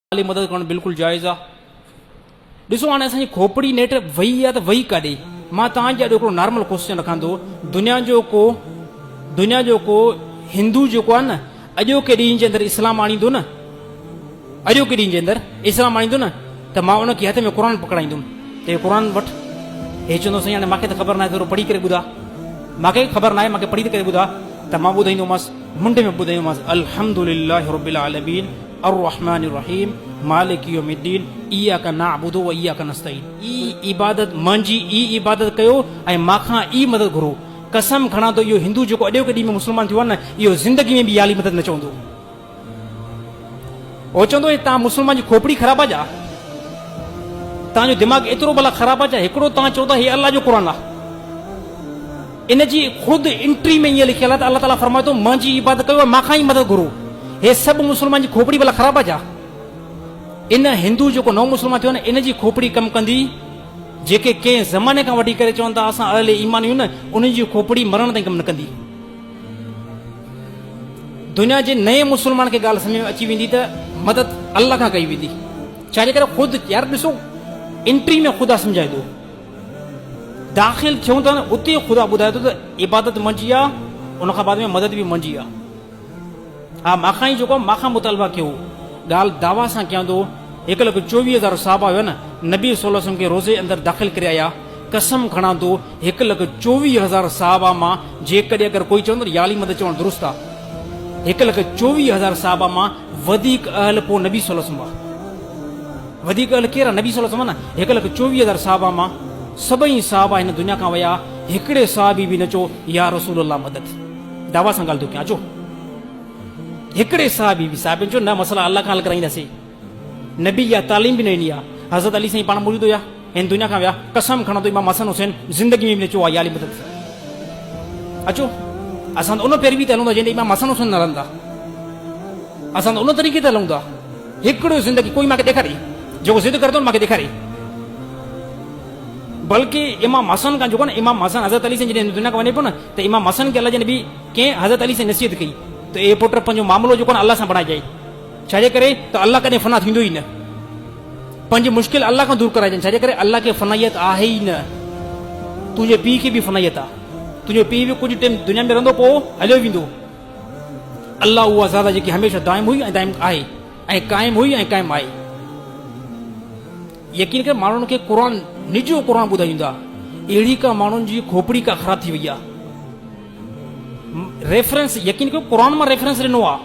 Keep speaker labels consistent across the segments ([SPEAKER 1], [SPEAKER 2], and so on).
[SPEAKER 1] हाली मदद करणु बिल्कुलु जाइज़ आहे। ॾिसो हाणे असांजी खोपड़ी नेट वही आहे त वही काॾे। मां तव्हांजे अॼु हिकिड़ो नॉर्मल क्वेश्चन रखां थो, दुनिया जो को हिंदू जेको आहे न अॼोके ॾींहं जे अंदरि इस्लाम आणींदो न, अॼोके ॾींहं जे अंदरि इस्लाम आणींदो न, त मां उनखे हथ में क़ुर पकड़ाईंदुमि त हे क़ुर वठि। हे चवंदो साईं हाणे मूंखे त ख़बर न आहे, थोरो पढ़ी करे ॿुधा, मूंखे ख़बर न आहे, मूंखे पढ़ी करे ॿुधा, त मां ॿुधाईंदोमांसि, मुंड में ॿुधाईंदोमांसि अल्हम्दुलिल्लाहि रब्बिल आलमीन अर्रहमानिर रहीम मालिक यौमिद्दीन इय्याका नअबुदु व इय्याका नस्तईन। ई इबादत मुंहिंजी, ई इबादत कयो ऐं माखां ई मदद घुरो। कसम खणा थो इहो हिंदू जेको अॼोके ॾींहं में मुस्लमान थियो आहे न, इहो ज़िंदगी में बि याली मदद न चवंदो। उहो चवंदो तव्हां मुस्लमान जी खोपड़ी ख़राब आहे, तव्हांजो दिमाग़ एतिरो भला ख़राब आहे, हिकिड़ो तव्हां चओ था हे अल्लाह जो क़ुर आहे, इन जी ख़ुदि एंट्री में ईअं लिखियल आहे त अल्लाह ताला फरमाए थो मुंहिंजी इबादत कयो माखां ई मदद घुरो। हे सभु मुस्लमान जी खोपड़ी भला ख़राब आहे। इन हिंदू जेको नओं मुस्लमान थियो न, इन जी खोपड़ी कमु कंदी। जेके कंहिं ज़माने खां वठी करे चवनि था असां अहले ईमान आहियूं न, उन्हनि जी खोपड़ी मरण ताईं कमु न कंदी। दुनिया जे नए मुस्लमान खे ॻाल्हि सम्झ में अची वेंदी त मदद अल्लाह खां कई वेंदी। छाजे करे ख़ुदि यार ॾिसो एंट्री में ख़ुदा सम्झाए थो, दाख़िल थियूं था न उते ख़ुदा ॿुधाए थो त इबादत मुंहिंजी आहे, उनखां बाद में मदद बि मुंहिंजी आहे। हा माखां ई जेको माखां मुतालबा कयो, ॻाल्हि दावा सां कयां थो। 1,24,000 साहबा हुया न, नबी सल्लल्लाहु अलैहि वसल्लम खे रोज़े अंदरि दाख़िल करे आया। कसम खणा थो 1,24,000 साहबा मां जेकॾहिं अगरि कोई चवंदो याली मदद चवणु दुरुस्त आहे, 1,24,000 साहबा मां वधीक अहल पोइ नबी सल्लल्लाहु अलैहि वसल्लम आहे। वधीक अहल केरु आहे? नबी सल्लल्लाहु अलैहि वसल्लम न। 1,24,000 साहबा मां सभई साहबा हिन दुनिया खां विया, हिकिड़े साहबी बि न चयो या रसूल अल्लाह मदद। दावा सां ॻाल्हि थो कयां, अचो हिकिड़े साहबी बि साहिब जो न मसला अल्लाह खां हल कराईंदासीं, नबी या तालीम बि न ॾिनी आहे। हज़रत अली साईं पाण मौजूदु हुया, हिन दुनिया खां विया। कसम खणो थो इमाम हसन हुसैन ज़िंदगी में बि न चयो आहे याली मदद। अचो असां त उन पहिरीं बि त हलूं था जंहिं इमाम हसन हुसैन न हलंदा, असां त उन तरीक़े ते हलूं था। हिकिड़ो ज़िंदगी कोई मूंखे ॾेखारे जेको ज़िद करे थो मूंखे ॾेखारे। बल्कि इमाम हसन खां जेको न, इमाम हसन हज़रत अली साईं जॾहिं दुनिया खां वञे पियो न, त इमाम हसन खे अल्लाह जे नबी कंहिं हज़रत अली साईं नसीहत कई त ए पुट पंहिंजो मामिलो जेको न अल्लाह सां बणाइजांइ। छाजे करे त अल्लाह कॾहिं फना थींदो ई न। पंहिंजी मुश्किल अल्लाह खां दूर कराइजांइ। छाजे करे अल्लाह खे फनाइयत आहे ई न। तुंहिंजे पीउ खे बि फनाइयत आहे, तुंहिंजो पीउ बि कुझु टाइम दुनिया में रहंदो पोइ हलियो वेंदो। अल्लाह उहा ज़ात जेकी हमेशह दाइम हुई ऐं दाइम आहे, ऐं क़ाइम हुई ऐं क़ाइम आहे। यकीन करे माण्हुनि खे क़ुर निजो क़ुर ॿुधाईंदा, अहिड़ी का माण्हुनि जी खोपड़ी का ख़राब थी वई आहे। रेफरेंस यकीन कयो क़ुर मां रेफरेंस ॾिनो आहे,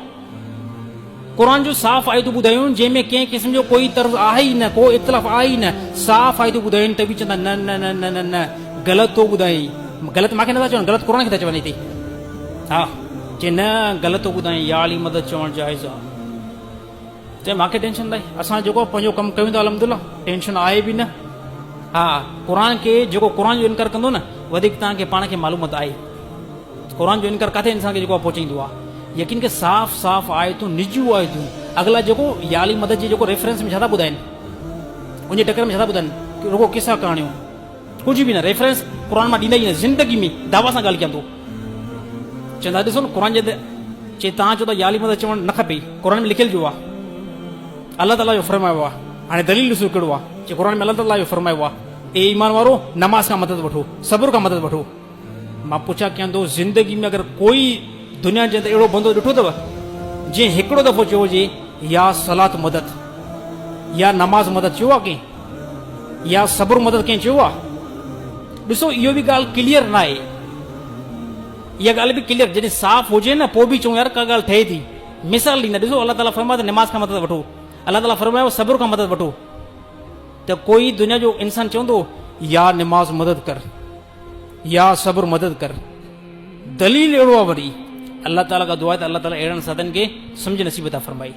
[SPEAKER 1] क़ुर जो साफ़ आयतूं ॿुधायूं जंहिंमें कंहिं क़िस्म जो कोई तर्ज़ आहे ई न, को इख़्तिलाफ़ आहे ई न। साफ़ आयतूं ॿुधाइनि त बि चवंदा न न न न न न ग़लति थो ॿुधाई। ग़लति मूंखे नथा चवनि, ग़लति क़ुर खे था चवनि हिते। हा चए न ग़लति थो ॿुधाई, याली मदद चवणु जाइज़ आहे। चए मूंखे टेंशन न आहे, असां जेको पंहिंजो कमु कयूं था अल्हम्दुलिल्लाह, टेंशन आहे बि न। हा क़ुर खे जेको क़ुर जो इनकार कंदो न, वधीक तव्हांखे पाण खे मालूमात आहे क़ुर जो इनकार किथे इंसान खे जेको पहुचाईंदो आहे। यकीन के साफ़ साफ़ आयतूं, निजू आयतूं। अगला जेको याली मदद जे जेको रेफरेंस में छा था ॿुधाइनि, उनजे टकर में छा था ॿुधाइनि, रुगो किसा कहाणियूं, कुझु बि न। रेफरेंस क़ुर मां ॾींदा ई न ज़िंदगी में। दावा सां ॻाल्हि कयां थो, चवंदा ॾिसो न क़ुर जे चए तव्हां चओ था याली मदद चवणु न खपे, क़ुर में लिखियलु जो आहे, अल्लाह ताला जो फरमायो आहे। हाणे दलील ॾिसो कहिड़ो आहे, चए क़ुर में अल्लाह ताला जो फरमायो आहे ए ईमान वारो नमाज़ खां मदद वठो, सब्र खां मदद वठो। मां पुछा कयां थो ज़िंदगी में अगरि कोई दुनिया जे अंदरि अहिड़ो बंदो ॾिठो अथव जंहिं हिकिड़ो दफ़ो चयो हुजे या सलात मदद या नमाज़ मदद चयो आहे कंहिं, या सब्र मदद कंहिं चयो आहे? ॾिसो इहो बि ॻाल्हि क्लियर न आहे। इहा ॻाल्हि बि क्लियर जॾहिं साफ़ हुजे न पोइ बि चऊं यार का ॻाल्हि ठहे थी। मिसाल ॾींदा, ॾिसो अल्लाह ताला फरमायो त नमाज़ खां मदद वठो, अल्लाह ताला फरमायो सब्र खां मदद वठो, त कोई दुनिया जो इंसान चवंदो या नमाज़ मदद कर या सब्र मदद कर। दलील अहिड़ो आहे वरी अल्लाह ताला का दुआ आहे त अल्लाह ताला अहिड़नि साधन खे सम्झ नसीब था फरमाई।